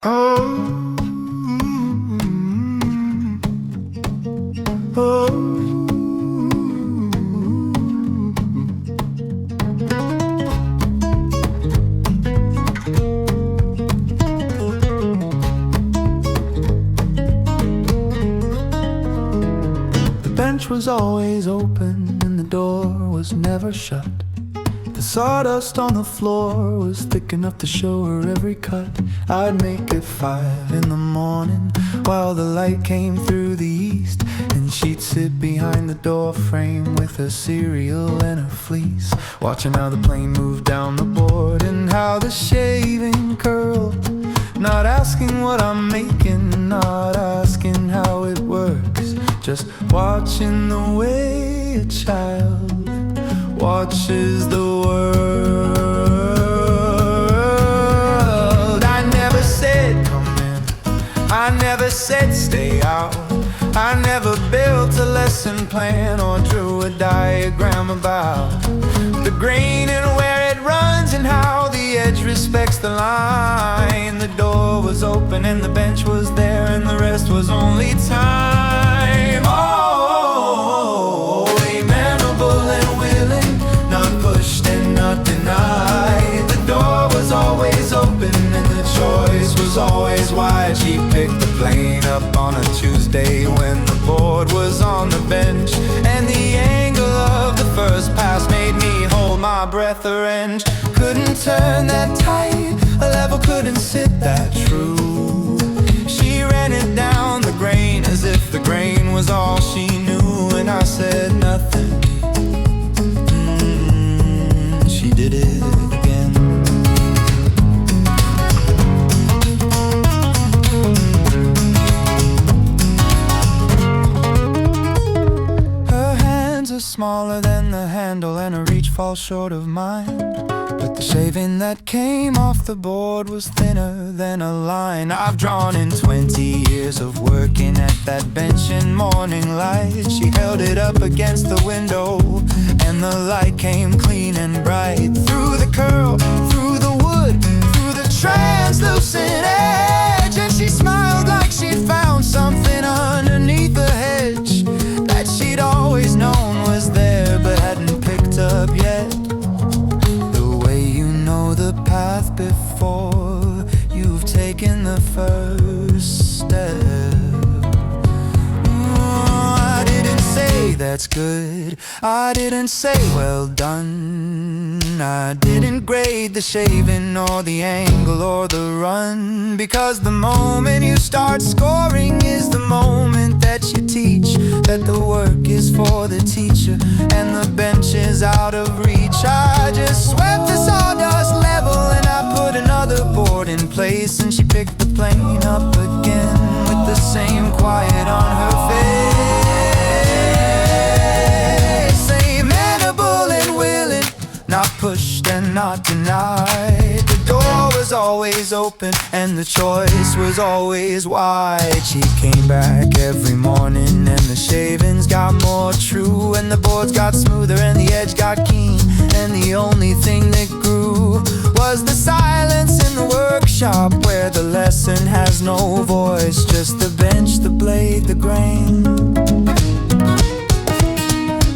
Oh, oh. The bench was always open and the door was never shut. The sawdust on the floor was thick enough to show her every cut. I'd make it 5 in the morning while the light came through the east, and she'd sit behind the door frame with her cereal and her fleece, watching how the plane moved down the board and how the shaving curled. Not asking what I'm making, not asking how it works, just watching the way a child watches the world. I never said come in, I never said stay out, I never built a lesson plan or drew a diagram about the grain and where it runs and how the edge respects the line. The door was open and the bench was there and the rest was only time. Oh, amenable and willing, not pushed and not denied. The door was always open and the choice was always wide. She picked the plane up on a Tuesday when the board was on the bench, and the angle of the first pass made me hold my breath. A wrench couldn't turn that tight, a level couldn't sit that true. She ran it down the grain as if the grain was all she knew, and I said nothing. She did it again. Her hands are smaller than the handle and her reach falls short of mine, but the shaving that came off the board was thinner than a line. I've drawn in 20 years of working at that bench in morning light. She held it up against the window and the light came clean and bright. Through the curl, through the wood, through the translucent edge, and she smiled like she'd found something underneath the hedge that she'd always known was there but hadn't picked up yet. The path before you've taken the first step. I didn't say that's good, I didn't say well done, I didn't grade the shaving or the angle or the run, because the moment you start scoring is the moment that you teach that the work is for the teacher and the bench is out of reach. I just swept the sawdust level and I put another board in place, and she picked the plane up again with the same quiet on her face. Amenable and willing, not pushed and not denied. The door was always open and the choice was always wide. She came back every morning and the shavings got more true, and the boards got smoother and the edge got keen, and the only thing that grew was the silence in the workshop where the lesson has no voice, just the bench, the blade, the grain,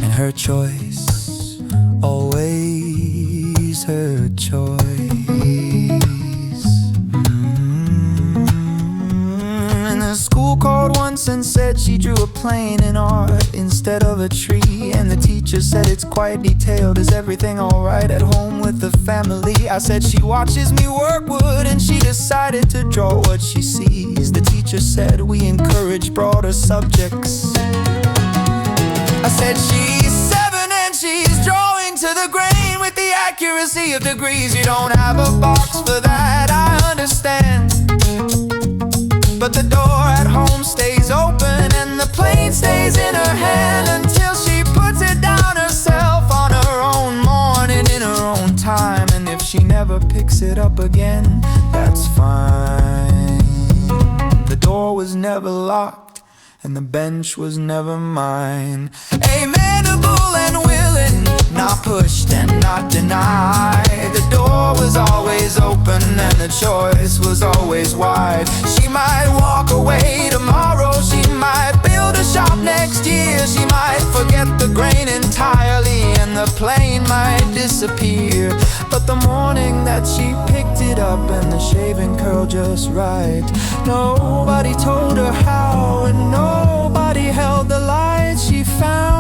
and her choice, always her choice. And the school called once and said she drew a plane in art instead of a tree, and the teacher said it's quite detailed. Is everything alright at home with the family? I said she watches me work wood and she decided to draw what she sees. The teacher said we encourage broader subjects. I said she's 7 and she's drawing to the grain with the accuracy of degrees. You don't have a box for that, I understand, but the door at home stays open and the plane stays in her hand until she puts it down herself on her own morning in her own time. And if she never picks it up again, that's fine. The door was never locked and the bench was never mine. Amenable and willing, not pushed and not denied. The door was always open and the choice was always wide. She might walk away tomorrow, she might build a shop next year. She might forget the grain entirely and the plane might disappear. But the morning that she picked it up and the shaving curl just right, nobody told her how and nobody held the light she found.